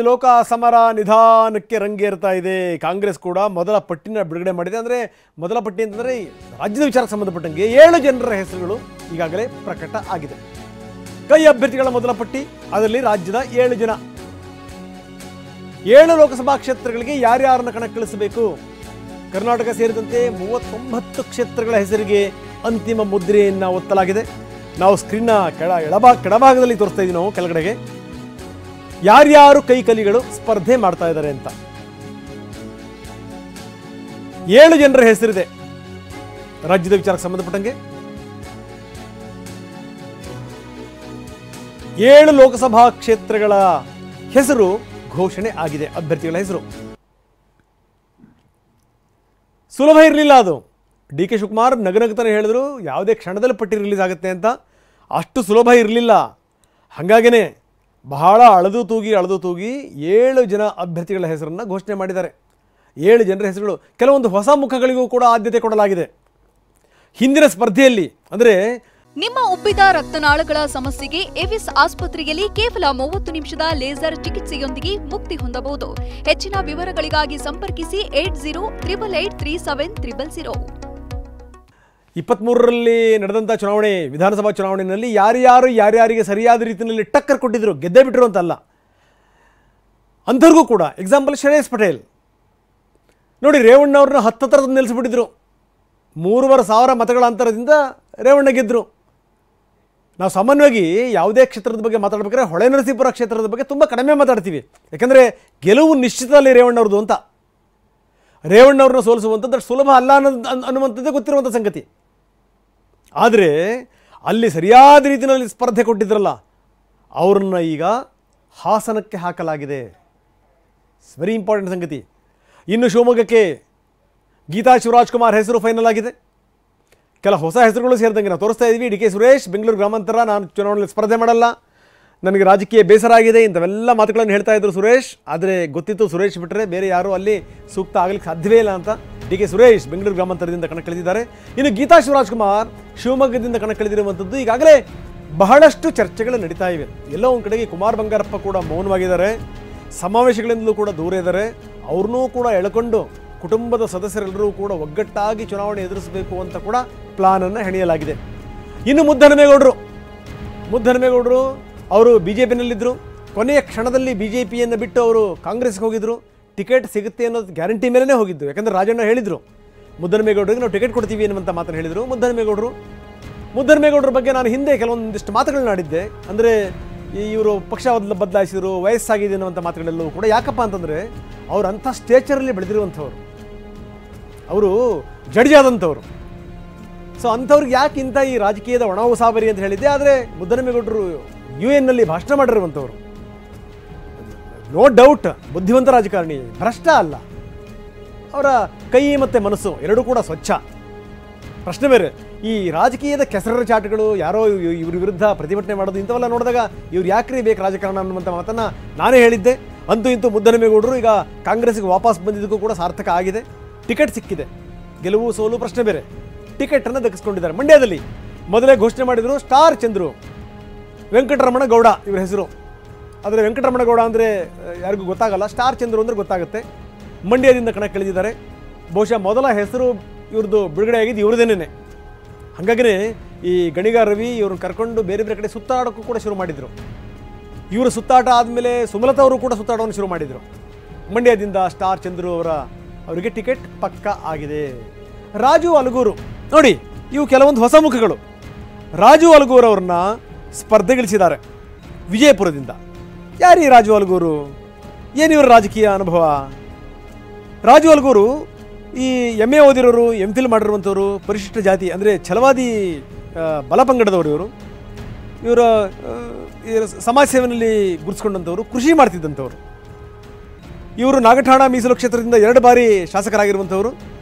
ಲೋಕ ಸಮರ ನಿಧಾನಕ್ಕೆ ರಂಗೇರ್ತಾ ಇದೆ. ಕಾಂಗ್ರೆಸ್ ಕೂಡ ಮೊದಲ ಪಟ್ಟಿನ ಬಿಡುಗಡೆ ಮಾಡಿದೆ. ಅಂದರೆ ಮೊದಲ ಪಟ್ಟಿ ಅಂತಂದರೆ ರಾಜ್ಯದ ವಿಚಾರಕ್ಕೆ ಸಂಬಂಧಪಟ್ಟಂಗೆ 7 ಜನರ ಹೆಸರುಗಳು ಈಗಾಗಲೇ ಪ್ರಕಟ ಆಗಿದೆ. ಕೈ ಅಭ್ಯರ್ಥಿಗಳ ಮೊದಲ ಪಟ್ಟಿ, ಅದರಲ್ಲಿ ರಾಜ್ಯದ 7 ಜನ. 7 ಲೋಕಸಭಾ ಕ್ಷೇತ್ರಗಳಿಗೆ ಯಾರ್ಯಾರನ್ನ ಕಣಕ್ಕಿಳಿಸಬೇಕು, ಕರ್ನಾಟಕ ಸೇರಿದಂತೆ 39 ಕ್ಷೇತ್ರಗಳ ಹೆಸರಿಗೆ ಅಂತಿಮ ಮುದ್ರೆಯನ್ನು ಒತ್ತಲಾಗಿದೆ. ನಾವು ಸ್ಕ್ರೀನ್ನ ಕೆಳಭಾಗದಲ್ಲಿ ತೋರಿಸ್ತಾ ಇದ್ದೀವಿ. ನಾವು ಕೆಳಗಡೆಗೆ ಯಾರ್ಯಾರು ಕೈಕಲಿಗಳು ಸ್ಪರ್ಧೆ ಮಾಡ್ತಾ ಇದ್ದಾರೆ ಅಂತ 7 ಜನರ ಹೆಸರಿದೆ ರಾಜ್ಯದ ವಿಚಾರಕ್ಕೆ ಸಂಬಂಧಪಟ್ಟಂಗೆ. 7 ಲೋಕಸಭಾ ಕ್ಷೇತ್ರಗಳ ಹೆಸರು ಘೋಷಣೆ ಆಗಿದೆ. ಅಭ್ಯರ್ಥಿಗಳ ಹೆಸರು ಸುಲಭ ಇರಲಿಲ್ಲ. ಅದು ಡಿ ಕೆ ಶಿವಕುಮಾರ್ ನಗನಗತನ ಹೇಳಿದ್ರು ಯಾವುದೇ ಕ್ಷಣದಲ್ಲಿ ಪಟ್ಟಿ ರಿಲೀಸ್ ಆಗುತ್ತೆ ಅಂತ. ಅಷ್ಟು ಸುಲಭ ಇರಲಿಲ್ಲ. ಹಾಗಾಗೇ ಬಹಳ ಅಳೆದು ತೂಗಿ 7 ಜನ ಅಭ್ಯರ್ಥಿಗಳ ಹೆಸರನ್ನು ಘೋಷಣೆ ಮಾಡಿದ್ದಾರೆ. 7 ಜನರ ಹೆಸರುಗಳು. ಕೆಲವೊಂದು ಹೊಸ ಮುಖಗಳಿಗೂ ಕೂಡ ಆದ್ಯತೆ ಕೊಡಲಾಗಿದೆ. ಹಿಂದಿನ ಸ್ಪರ್ಧೆಯಲ್ಲಿ ಅಂದರೆ ನಿಮ್ಮ ಉಬ್ಬಿದ ರಕ್ತನಾಳಗಳ ಸಮಸ್ಯೆಗೆ ಎವಿಸ್ ಆಸ್ಪತ್ರೆಯಲ್ಲಿ ಕೇವಲ 30 ನಿಮಿಷದ ಲೇಸರ್ ಚಿಕಿತ್ಸೆಯೊಂದಿಗೆ ಮುಕ್ತಿ ಹೊಂದಬಹುದು. ಹೆಚ್ಚಿನ ವಿವರಗಳಿಗಾಗಿ ಸಂಪರ್ಕಿಸಿ 8088837000. 23ರಲ್ಲಿ ನಡೆದಂಥ ಚುನಾವಣೆ, ವಿಧಾನಸಭಾ ಚುನಾವಣೆಯಲ್ಲಿ ಯಾರ್ಯಾರಿಗೆ ಸರಿಯಾದ ರೀತಿಯಲ್ಲಿ ಟಕ್ಕರ್ ಕೊಟ್ಟಿದ್ರು, ಗೆದ್ದೇ ಬಿಟ್ಟರು ಅಂತಲ್ಲ, ಅಂಥವ್ರಿಗೂ ಕೂಡ ಎಕ್ಸಾಂಪಲ್ ಶ್ರೇಯಸ್ ಪಟೇಲ್ ನೋಡಿ, ರೇವಣ್ಣವ್ರನ್ನ ಹತ್ತತ್ರ ನಿಲ್ಲಿಸ್ಬಿಟ್ಟಿದ್ರು. 3,500 ಮತಗಳ ಅಂತರದಿಂದ ರೇವಣ್ಣ ಗೆದ್ದರು. ನಾವು ಸಾಮಾನ್ಯವಾಗಿ ಯಾವುದೇ ಕ್ಷೇತ್ರದ ಬಗ್ಗೆ ಮಾತಾಡಬೇಕಾದ್ರೆ ಹೊಳೆನರಸೀಪುರ ಕ್ಷೇತ್ರದ ಬಗ್ಗೆ ತುಂಬ ಕಡಿಮೆ ಮಾತಾಡ್ತೀವಿ. ಯಾಕಂದರೆ ಗೆಲುವು ನಿಶ್ಚಿತದಲ್ಲಿ ರೇವಣ್ಣವ್ರದ್ದು ಅಂತ. ರೇವಣ್ಣವ್ರನ್ನ ಸೋಲಿಸುವಂಥದ್ದು ಸುಲಭ ಅಲ್ಲ ಅನ್ನುವಂಥದ್ದೇ ಗೊತ್ತಿರುವಂಥ ಸಂಗತಿ. ಆದರೆ ಅಲ್ಲಿ ಸರಿಯಾದ ರೀತಿಯಲ್ಲಿ ಸ್ಪರ್ಧೆ ಕೊಟ್ಟಿದ್ರಲ್ಲ, ಅವ್ರನ್ನ ಈಗ ಹಾಸನಕ್ಕೆ ಹಾಕಲಾಗಿದೆ. ಇಟ್ಸ್ ವೆರಿ ಇಂಪಾರ್ಟೆಂಟ್ ಸಂಗತಿ. ಇನ್ನು ಶಿವಮೊಗ್ಗಕ್ಕೆ ಗೀತಾ ಶಿವರಾಜ್ ಕುಮಾರ್ ಹೆಸರು ಫೈನಲ್ ಆಗಿದೆ. ಕೆಲ ಹೊಸ ಹೆಸರುಗಳು ಸೇರಿದಂಗೆ ನಾವು ತೋರಿಸ್ತಾ ಇದ್ವಿ. ಡಿ ಕೆ ಸುರೇಶ್, ಬೆಂಗಳೂರು ಗ್ರಾಮಾಂತರ, ನಾನು ಚುನಾವಣೆಯಲ್ಲಿ ಸ್ಪರ್ಧೆ ಮಾಡಲ್ಲ, ನನಗೆ ರಾಜಕೀಯ ಬೇಸರ ಆಗಿದೆ, ಇಂಥವೆಲ್ಲ ಮಾತುಗಳನ್ನು ಹೇಳ್ತಾ ಇದ್ರು ಸುರೇಶ್. ಆದರೆ ಗೊತ್ತಿತ್ತು ಸುರೇಶ್ ಬಿಟ್ಟರೆ ಬೇರೆ ಯಾರೂ ಅಲ್ಲಿ ಸೂಕ್ತ ಆಗಲಿಕ್ಕೆ ಸಾಧ್ಯವೇ ಇಲ್ಲ ಅಂತ. ಡಿ ಕೆ ಸುರೇಶ್ ಬೆಂಗಳೂರು ಗ್ರಾಮಾಂತರದಿಂದ ಕಣಕ್ಕಿಳಿದಿದ್ದಾರೆ. ಇನ್ನು ಗೀತಾ ಶಿವರಾಜ್ ಕುಮಾರ್ ಶಿವಮೊಗ್ಗದಿಂದ ಕಣಕ್ಕಿಳಿದಿರುವಂಥದ್ದು ಈಗಾಗಲೇ ಬಹಳಷ್ಟು ಚರ್ಚೆಗಳು ನಡೀತಾ ಇವೆ. ಎಲ್ಲೋ ಒಂದು ಕಡೆಗೆ ಕುಮಾರ್ ಬಂಗಾರಪ್ಪ ಕೂಡ ಮೌನವಾಗಿದ್ದಾರೆ, ಸಮಾವೇಶಗಳಿಂದಲೂ ಕೂಡ ದೂರ ಇದ್ದಾರೆ. ಅವ್ರನ್ನೂ ಕೂಡ ಎಳ್ಕೊಂಡು ಕುಟುಂಬದ ಸದಸ್ಯರೆಲ್ಲರೂ ಕೂಡ ಒಗ್ಗಟ್ಟಾಗಿ ಚುನಾವಣೆ ಎದುರಿಸಬೇಕು ಅಂತ ಕೂಡ ಪ್ಲಾನನ್ನು ಹೆಣೆಯಲಾಗಿದೆ. ಇನ್ನು ಮುದ್ದಹನುಮೇಗೌಡರು ಅವರು BJPನಲ್ಲಿದ್ದರು. ಕೊನೆಯ ಕ್ಷಣದಲ್ಲಿ BJPಯನ್ನು ಬಿಟ್ಟು ಅವರು ಕಾಂಗ್ರೆಸ್ಗೆ ಹೋಗಿದ್ದರು. ಟಿಕೆಟ್ ಸಿಗುತ್ತೆ ಅನ್ನೋದು ಗ್ಯಾರಂಟಿ ಮೇಲೇ ಹೋಗಿದ್ದು. ಯಾಕಂದರೆ ರಾಜಣ್ಣ ಹೇಳಿದರು ಮುದ್ದಹನುಮೇಗೌಡರಿಗೆ ನಾವು ಟಿಕೆಟ್ ಕೊಡ್ತೀವಿ ಅನ್ನುವಂಥ ಮಾತನ್ನು ಹೇಳಿದರು. ಮುದ್ದಹನುಮೇಗೌಡರ ಬಗ್ಗೆ ನಾನು ಹಿಂದೆ ಕೆಲವೊಂದಿಷ್ಟು ಮಾತುಗಳನ್ನ ಆಡಿದ್ದೆ. ಅಂದರೆ ಇವರು ಪಕ್ಷ ಬದಲಾಯಿಸಿದರು, ವಯಸ್ಸಾಗಿದೆ ಅನ್ನುವಂಥ ಮಾತುಗಳೆಲ್ಲವೂ ಕೂಡ. ಯಾಕಪ್ಪ ಅಂತಂದರೆ ಅವರು ಅಂಥ ಸ್ಟೇಚರಲ್ಲಿ ಬೆಳೆದಿರುವಂಥವ್ರು, ಅವರು ಜಡ್ಜಾದಂಥವ್ರು. ಸೊ ಅಂಥವ್ರಿಗೆ ಯಾಕೆ ಇಂಥ ಈ ರಾಜಕೀಯದ ಒಣ ಉಸಾಬರಿ ಅಂತ ಹೇಳಿದ್ದೆ. ಆದರೆ ಮುದ್ದಹನುಮೇಗೌಡರು UN ಭಾಷಣ ಮಾಡಿರುವಂಥವ್ರು, ನೋ ಡೌಟ್ ಬುದ್ಧಿವಂತ ರಾಜಕಾರಣಿ, ಭ್ರಷ್ಟ ಅಲ್ಲ. ಅವರ ಕೈ ಮತ್ತು ಮನಸ್ಸು ಎರಡೂ ಕೂಡ ಸ್ವಚ್ಛ. ಪ್ರಶ್ನೆ ಬೇರೆ, ಈ ರಾಜಕೀಯದ ಕೆಸರ ಚಾಟಗಳು, ಯಾರೋ ಇವ್ರ ವಿರುದ್ಧ ಪ್ರತಿಭಟನೆ ಮಾಡೋದು, ಇಂಥವೆಲ್ಲ ನೋಡಿದಾಗ ಇವ್ರು ಯಾಕ್ರಿ ಬೇಕು ರಾಜಕಾರಣ ಅನ್ನುವಂಥ ಮಾತನ್ನು ನಾನೇ ಹೇಳಿದ್ದೆ. ಅಂತೂ ಇಂತೂ ಮುದ್ದಹನುಮೇಗೌಡರು ಈಗ ಕಾಂಗ್ರೆಸ್ಗೆ ವಾಪಸ್ ಬಂದಿದ್ದಕ್ಕೂ ಕೂಡ ಸಾರ್ಥಕ ಆಗಿದೆ. ಟಿಕೆಟ್ ಸಿಕ್ಕಿದೆ. ಗೆಲುವು ಸೋಲು ಪ್ರಶ್ನೆ ಬೇರೆ. ಟಿಕೆಟನ್ನು ದಕ್ಕಿಸ್ಕೊಂಡಿದ್ದಾರೆ. ಮಂಡ್ಯದಲ್ಲಿ ಮೊದಲೇ ಘೋಷಣೆ ಮಾಡಿದರು ಸ್ಟಾರ್ ಚಂದ್ರು, ವೆಂಕಟರಮಣ ಗೌಡ ಇವರ ಹೆಸರು. ಆದರೆ ವೆಂಕಟರಮಣ ಗೌಡ ಅಂದರೆ ಯಾರಿಗೂ ಗೊತ್ತಾಗಲ್ಲ, ಸ್ಟಾರ್ ಚಂದ್ರು ಅಂದರೆ ಗೊತ್ತಾಗುತ್ತೆ. ಮಂಡ್ಯದಿಂದ ಕಣಕ್ಕಿಳಿದಿದ್ದಾರೆ. ಬಹುಶಃ ಮೊದಲ ಹೆಸರು ಇವ್ರದ್ದು ಬಿಡುಗಡೆ ಆಗಿದ್ದು ಇವ್ರದೇನೇ. ಹಾಗಾಗಿನೇ ಈ ಗಣಿಗಾರ ರವಿ ಇವ್ರನ್ನ ಕರ್ಕೊಂಡು ಬೇರೆ ಬೇರೆ ಕಡೆ ಸುತ್ತಾಡೋಕ್ಕೂ ಕೂಡ ಶುರು ಮಾಡಿದರು. ಇವರು ಸುತ್ತಾಟ ಆದಮೇಲೆ ಸುಮಲತಾ ಅವರು ಕೂಡ ಸುತ್ತಾಡೋವನ್ನು ಶುರು ಮಾಡಿದರು. ಮಂಡ್ಯದಿಂದ ಸ್ಟಾರ್ ಚಂದ್ರು ಅವರಿಗೆ ಟಿಕೆಟ್ ಪಕ್ಕ ಆಗಿದೆ. ರಾಜು ಅಲಗೂರು ನೋಡಿ, ಇವು ಕೆಲವೊಂದು ಹೊಸ ಮುಖಗಳು. ರಾಜು ಅಲಗೂರು ಅವ್ರನ್ನ ಸ್ಪರ್ಧೆಗಿಳಿಸಿದ್ದಾರೆ ವಿಜಯಪುರದಿಂದ. ಯಾರೀ ರಾಜು ಅಲಗೂರು? ಏನು ಇವರ ರಾಜಕೀಯ ಅನುಭವ? ರಾಜು ಅಲಗೂರು ಈ MA ಓದಿರೋರು, MPhil ಮಾಡಿರುವಂಥವ್ರು, ಪರಿಶಿಷ್ಟ ಜಾತಿ ಅಂದರೆ ಛಲವಾದಿ ಬಲಪಂಗಡದವರು. ಇವರು ಸಮಾಜ ಸೇವೆಯಲ್ಲಿ ಗುರುತಿಸ್ಕೊಂಡಂಥವ್ರು, ಕೃಷಿ ಮಾಡ್ತಿದ್ದಂಥವ್ರು. ಇವರು ನಾಗಠಾಣ ಮೀಸಲು ಕ್ಷೇತ್ರದಿಂದ 2 ಬಾರಿ ಶಾಸಕರಾಗಿರುವಂಥವರು.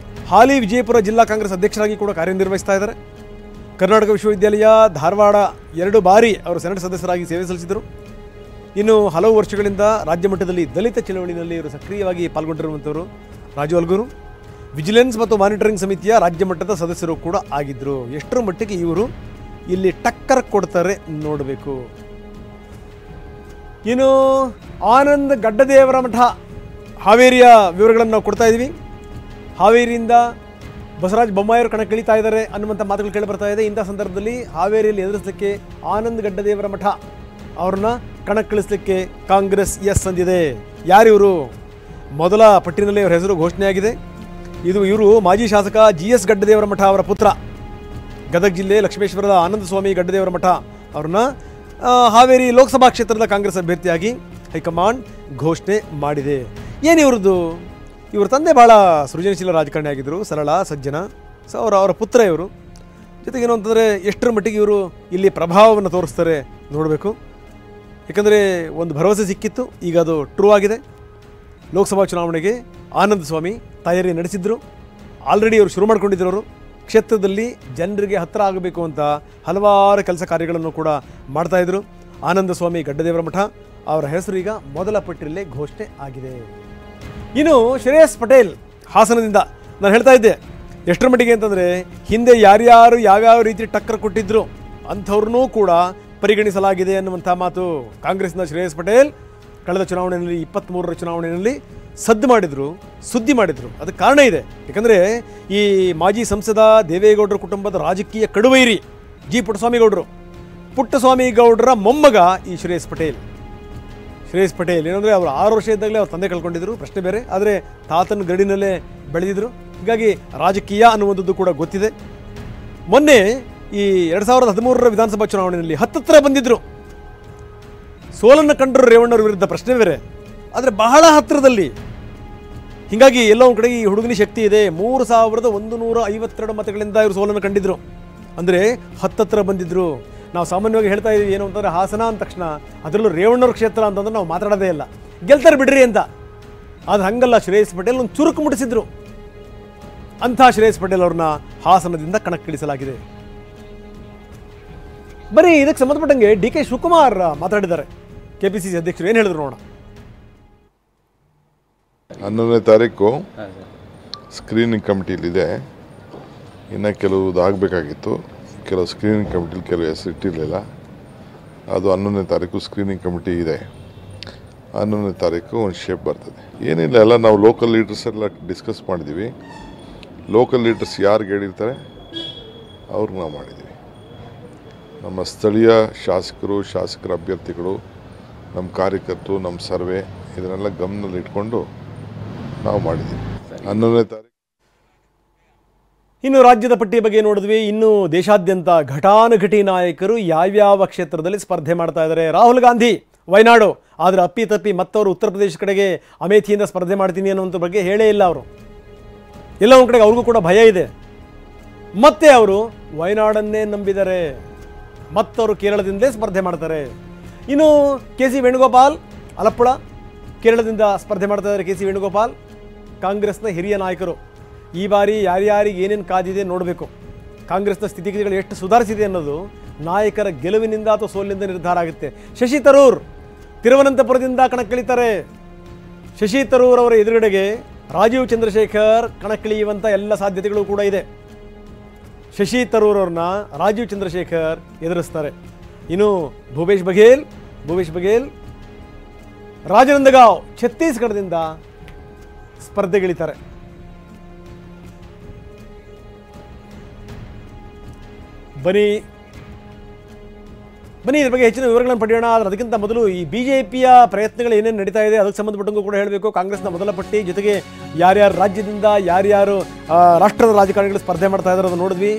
ಹಾಲಿ ವಿಜಯಪುರ ಜಿಲ್ಲಾ ಕಾಂಗ್ರೆಸ್ ಅಧ್ಯಕ್ಷರಾಗಿ ಕೂಡ ಕಾರ್ಯನಿರ್ವಹಿಸ್ತಾ ಇದ್ದಾರೆ. ಕರ್ನಾಟಕ ವಿಶ್ವವಿದ್ಯಾಲಯ ಧಾರವಾಡ 2 ಬಾರಿ ಅವರು ಸೆನೆಟ್ ಸದಸ್ಯರಾಗಿ ಸೇವೆ ಸಲ್ಲಿಸಿದರು. ಇನ್ನು ಹಲವು ವರ್ಷಗಳಿಂದ ರಾಜ್ಯ ಮಟ್ಟದಲ್ಲಿ ದಲಿತ ಚಳವಳಿಯಲ್ಲಿ ಇವರು ಸಕ್ರಿಯವಾಗಿ ಪಾಲ್ಗೊಂಡಿರುವಂಥವರು ರಾಜು ಅಲಗೂರು. ವಿಜಿಲೆನ್ಸ್ ಮತ್ತು ಮಾನಿಟರಿಂಗ್ ಸಮಿತಿಯ ರಾಜ್ಯ ಮಟ್ಟದ ಸದಸ್ಯರು ಕೂಡ ಆಗಿದ್ದರು. ಎಷ್ಟರ ಮಟ್ಟಿಗೆ ಇವರು ಇಲ್ಲಿ ಟಕ್ಕರ್ ಕೊಡ್ತಾರೆ ನೋಡಬೇಕು. ಇನ್ನು ಆನಂದ್ ಗಡ್ಡದೇವರ ಮಠ ಹಾವೇರಿಯ ವಿವರಗಳನ್ನು ನಾವು ಕೊಡ್ತಾ ಇದ್ದೀವಿ. ಹಾವೇರಿಯಿಂದ ಬಸವರಾಜ ಬೊಮ್ಮಾಯಿಯವರು ಕಣಕ್ಕಿಳಿತಾ ಇದ್ದಾರೆ ಅನ್ನುವಂಥ ಮಾತುಗಳು ಕೇಳಿ ಬರ್ತಾ ಇದೆ. ಇಂಥ ಸಂದರ್ಭದಲ್ಲಿ ಹಾವೇರಿಯಲ್ಲಿ ಎದುರಿಸಲಿಕ್ಕೆ ಆನಂದ್ ಗಡ್ಡದೇವರ ಮಠ ಅವ್ರನ್ನ ಕಣಕ್ಕಿಳಿಸಲಿಕ್ಕೆ ಕಾಂಗ್ರೆಸ್ ಎಸ್ ಅಂದಿದೆ. ಯಾರಿವರು? ಮೊದಲ ಪಟ್ಟಿನಲ್ಲಿ ಅವರ ಹೆಸರು ಘೋಷಣೆಯಾಗಿದೆ. ಇವರು ಮಾಜಿ ಶಾಸಕ GS ಗಡ್ಡದೇವರ ಮಠ ಅವರ ಪುತ್ರ. ಗದಗ ಜಿಲ್ಲೆ ಲಕ್ಷ್ಮೇಶ್ವರದ ಆನಂದ ಸ್ವಾಮಿ ಗಡ್ಡದೇವರ ಮಠ ಅವ್ರನ್ನ ಹಾವೇರಿ ಲೋಕಸಭಾ ಕ್ಷೇತ್ರದ ಕಾಂಗ್ರೆಸ್ ಅಭ್ಯರ್ಥಿಯಾಗಿ ಹೈಕಮಾಂಡ್ ಘೋಷಣೆ ಮಾಡಿದೆ. ಏನಿವ್ರದ್ದು? ಇವ್ರ ತಂದೆ ಭಾಳ ಸೃಜನಶೀಲ ರಾಜಕಾರಣಿ ಆಗಿದ್ದರು, ಸರಳ ಸಜ್ಜನ. ಸೊ ಅವರ ಪುತ್ರ ಇವರು. ಜೊತೆಗೇನು ಅಂತಂದರೆ ಎಷ್ಟರ ಮಟ್ಟಿಗೆ ಇವರು ಇಲ್ಲಿ ಪ್ರಭಾವವನ್ನು ತೋರಿಸ್ತಾರೆ ನೋಡಬೇಕು. ಯಾಕಂದರೆ ಒಂದು ಭರವಸೆ ಸಿಕ್ಕಿತ್ತು, ಈಗ ಅದು ಟ್ರೂ ಆಗಿದೆ. ಲೋಕಸಭಾ ಚುನಾವಣೆಗೆ ಆನಂದ ಸ್ವಾಮಿ ತಯಾರಿ ನಡೆಸಿದ್ರು. ಆಲ್ರೆಡಿ ಅವರು ಶುರು ಮಾಡ್ಕೊಂಡಿದ್ರು. ಅವರು ಕ್ಷೇತ್ರದಲ್ಲಿ ಜನರಿಗೆ ಹತ್ತಿರ ಆಗಬೇಕು ಅಂತ ಹಲವಾರು ಕೆಲಸ ಕಾರ್ಯಗಳನ್ನು ಕೂಡ ಮಾಡ್ತಾಯಿದ್ರು. ಆನಂದ ಸ್ವಾಮಿ ಗಡ್ಡದೇವರ ಮಠ ಅವರ ಹೆಸರು ಈಗ ಮೊದಲ ಪಟ್ಟಿಯಲ್ಲೇ ಘೋಷಣೆ ಆಗಿದೆ. ಇನ್ನು ಶ್ರೇಯಸ್ ಪಟೇಲ್ ಹಾಸನದಿಂದ ನಾನು ಹೇಳ್ತಾ ಇದ್ದೆ, ಎಷ್ಟರ ಮಟ್ಟಿಗೆ ಅಂತಂದರೆ ಹಿಂದೆ ಯಾರ್ಯಾರು ಯಾವ್ಯಾವ ರೀತಿ ಟಕ್ಕರ್ ಕೊಟ್ಟಿದ್ರು ಅಂಥವ್ರನ್ನೂ ಕೂಡ ಪರಿಗಣಿಸಲಾಗಿದೆ ಅನ್ನುವಂಥ ಮಾತು. ಕಾಂಗ್ರೆಸ್ನ ಶ್ರೇಯಸ್ ಪಟೇಲ್ ಕಳೆದ ಚುನಾವಣೆಯಲ್ಲಿ 23ರ ಚುನಾವಣೆಯಲ್ಲಿ ಸದ್ದು ಮಾಡಿದರು, ಸುದ್ದಿ ಮಾಡಿದರು. ಅದಕ್ಕೆ ಕಾರಣ ಇದೆ. ಯಾಕಂದರೆ ಈ ಮಾಜಿ ಸಂಸದ ದೇವೇಗೌಡರ ಕುಟುಂಬದ ರಾಜಕೀಯ ಕಡುವೈರಿ ಜಿ ಪುಟ್ಟಸ್ವಾಮಿ ಗೌಡರ ಮೊಮ್ಮಗ ಈ ಶ್ರೇಯಸ್ ಪಟೇಲ್ ಏನಂದರೆ ಅವರು 6 ವರ್ಷ ಇದ್ದಾಗಲೇ ಅವ್ರ ತಂದೆ ಕಳ್ಕೊಂಡಿದ್ರು, ಪ್ರಶ್ನೆ ಬೇರೆ. ಆದರೆ ತಾತನ ಗಡಿನಲ್ಲೇ ಬೆಳೆದಿದ್ರು. ಹೀಗಾಗಿ ರಾಜಕೀಯ ಅನ್ನುವಂಥದ್ದು ಕೂಡ ಗೊತ್ತಿದೆ. ಮೊನ್ನೆ ಈ 2013ರ ವಿಧಾನಸಭಾ ಚುನಾವಣೆಯಲ್ಲಿ ಹತ್ತತ್ರ ಬಂದಿದ್ದರು. ಸೋಲನ್ನು ಕಂಡರು ರೇವಣ್ಣವ್ರ ವಿರುದ್ಧ, ಪ್ರಶ್ನೆ ಬೇರೆ. ಆದರೆ ಬಹಳ ಹತ್ತಿರದಲ್ಲಿ. ಹೀಗಾಗಿ ಎಲ್ಲೋ ಒಂದು ಕಡೆಗೆ ಈ ಹುಡುಗನಿ ಶಕ್ತಿ ಇದೆ. 3152 ಮತಗಳಿಂದ ಇವರು ಸೋಲನ್ನು ಕಂಡಿದ್ರು. ಅಂದರೆ ಹತ್ತತ್ರ ಬಂದಿದ್ದರು. ನಾವು ಸಾಮಾನ್ಯವಾಗಿ ಹೇಳ್ತಾ ಇದ್ದೀವಿ ಏನು ಅಂತಂದರೆ ಹಾಸನ ಅಂದ ತಕ್ಷಣ ಅದರಲ್ಲೂ ರೇವಣ್ಣವ್ರ ಕ್ಷೇತ್ರ ಅಂತಂದ್ರೆ ನಾವು ಮಾತಾಡೋದೇ ಇಲ್ಲ, ಗೆಲ್ತಾರೆ ಬಿಡ್ರಿ ಅಂತ. ಆದರೆ ಹಂಗಲ್ಲ, ಶ್ರೇಯಸ್ ಪಟೇಲ್ ಒಂದು ಚುರುಕು ಮುಟ್ಟಿಸಿದ್ರು. ಅಂಥ ಶ್ರೇಯಸ್ ಪಟೇಲ್ ಅವ್ರನ್ನ ಹಾಸನದಿಂದ ಕಣಕ್ಕಿಳಿಸಲಾಗಿದೆ. ಬರೀ ಇದಕ್ಕೆ ಸಂಬಂಧಪಟ್ಟಂಗೆ DK ಶಿವಕುಮಾರ್ ಮಾತಾಡಿದ್ದಾರೆ. KPCC ಅಧ್ಯಕ್ಷರು ಏನು ಹೇಳಿದ್ರು ನೋಡೋಣ. 11ನೇ ತಾರೀಕು ಸ್ಕ್ರೀನಿಂಗ್ ಕಮಿಟಿಲಿದೆ. ಇನ್ನು ಕೆಲವು ಆಗಬೇಕಾಗಿತ್ತು. ಕೆಲವು ಸ್ಕ್ರೀನಿಂಗ್ ಕಮಿಟಿಲಿ ಕೆಲವು ಹೆಸರು ಇಟ್ಟಿರಲಿಲ್ಲ. ಅದು 11ನೇ ತಾರೀಕು ಸ್ಕ್ರೀನಿಂಗ್ ಕಮಿಟಿ ಇದೆ. 11ನೇ ತಾರೀಕು ಒಂದು ಶೇಪ್ ಬರ್ತದೆ. ಏನಿಲ್ಲ, ಎಲ್ಲ ನಾವು ಲೋಕಲ್ ಲೀಡರ್ಸ್ ಎಲ್ಲ ಡಿಸ್ಕಸ್ ಮಾಡಿದ್ದೀವಿ. ಲೋಕಲ್ ಲೀಡರ್ಸ್ ಯಾರಿಗೆ ಹೇಳಿರ್ತಾರೆ ಅವ್ರಿಗೆ ನಾವು ಮಾಡಿದ್ದೀವಿ. ನಮ್ಮ ಸ್ಥಳೀಯ ಶಾಸಕರ ಅಭ್ಯರ್ಥಿಗಳು, ನಮ್ಮ ಕಾರ್ಯಕರ್ತರು, ನಮ್ಮ ಸರ್ವೆ ಇದನ್ನೆಲ್ಲ ಗಮನದಲ್ಲಿ ಇಟ್ಕೊಂಡು ನಾವು ಮಾಡಿದ್ದೀವಿ. 11ನೇ ತಾರೀಕು. ಇನ್ನು ರಾಜ್ಯದ ಪಟ್ಟಿಯ ಬಗ್ಗೆ ನೋಡಿದ್ವಿ. ಇನ್ನು ದೇಶಾದ್ಯಂತ ಘಟಾನುಘಟಿ ನಾಯಕರು ಯಾವ್ಯಾವ ಕ್ಷೇತ್ರದಲ್ಲಿ ಸ್ಪರ್ಧೆ ಮಾಡ್ತಾ ಇದ್ದಾರೆ. ರಾಹುಲ್ ಗಾಂಧಿ ವಯನಾಡು, ಆದರೆ ಅಪ್ಪಿತಪ್ಪಿ ಮತ್ತವರು ಉತ್ತರ ಪ್ರದೇಶ ಕಡೆಗೆ ಅಮೇಥಿಯಿಂದ ಸ್ಪರ್ಧೆ ಮಾಡ್ತೀನಿ ಅನ್ನೋಂಥ ಬಗ್ಗೆ ಹೇಳೇ ಇಲ್ಲ ಅವರು. ಎಲ್ಲ ಒಂದು ಕಡೆಗೆ ಅವ್ರಿಗೂ ಕೂಡ ಭಯ ಇದೆ. ಮತ್ತೆ ಅವರು ವಯನಾಡನ್ನೇ ನಂಬಿದ್ದಾರೆ. ಮತ್ತವರು ಕೇರಳದಿಂದಲೇ ಸ್ಪರ್ಧೆ ಮಾಡ್ತಾರೆ. ಇನ್ನು KC ವೇಣುಗೋಪಾಲ್ ಅಲಪ್ಪುಳ ಕೇರಳದಿಂದ ಸ್ಪರ್ಧೆ ಮಾಡ್ತಾ ಇದ್ದಾರೆ. KC ವೇಣುಗೋಪಾಲ್ ಕಾಂಗ್ರೆಸ್ನ ಹಿರಿಯ ನಾಯಕರು. ಈ ಬಾರಿ ಯಾರ್ಯಾರಿಗೆ ಏನೇನು ಕಾದಿದೆ ನೋಡಬೇಕು. ಕಾಂಗ್ರೆಸ್ನ ಸ್ಥಿತಿಗತಿಗಳು ಎಷ್ಟು ಸುಧಾರಿಸಿದೆ ಅನ್ನೋದು ನಾಯಕರ ಗೆಲುವಿನಿಂದ ಅಥವಾ ಸೋಲಿನಿಂದ ನಿರ್ಧಾರ ಆಗುತ್ತೆ. ಶಶಿ ತರೂರ್ ತಿರುವನಂತಪುರದಿಂದ ಕಣಕ್ಕಿಳಿತಾರೆ. ಶಶಿ ತರೂರ್ ಅವರ ಎದುರುಗಡೆಗೆ ರಾಜೀವ್ ಚಂದ್ರಶೇಖರ್ ಕಣಕ್ಕಿಳಿಯುವಂಥ ಎಲ್ಲ ಸಾಧ್ಯತೆಗಳು ಕೂಡ ಇದೆ. ಶಶಿ ತರೂರ್ ಅವ್ರನ್ನ ರಾಜೀವ್ ಚಂದ್ರಶೇಖರ್ ಎದುರಿಸ್ತಾರೆ. ಇನ್ನು ಭೂಪೇಶ್ ಬಘೇಲ್ ರಾಜನಂದಗಾಂವ್ ಛತ್ತೀಸ್ಗಢದಿಂದ ಸ್ಪರ್ಧೆಗಿಳಿತಾರೆ. ಬನ್ನಿ ಇದ್ರ ಬಗ್ಗೆ ಹೆಚ್ಚಿನ ವಿವರಗಳನ್ನು ಪಡೆಯೋಣ. ಆದರೆ ಅದಕ್ಕಿಂತ ಮೊದಲು ಈ BJPಯ ಪ್ರಯತ್ನಗಳು ಏನೇನು ನಡೀತಾ ಇದೆ ಅದಕ್ಕೆ ಸಂಬಂಧಪಟ್ಟಂಗೂ ಕೂಡ ಹೇಳಬೇಕು. ಕಾಂಗ್ರೆಸ್ನ ಮೊದಲ ಪಟ್ಟಿ, ಜೊತೆಗೆ ಯಾರ್ಯಾರು ರಾಜ್ಯದಿಂದ ಯಾರ್ಯಾರು ರಾಷ್ಟ್ರದ ರಾಜಕಾರಣಿಗಳು ಸ್ಪರ್ಧೆ ಮಾಡ್ತಾ ಇದ್ದಾರೆ ಅದನ್ನು ನೋಡಿದ್ವಿ.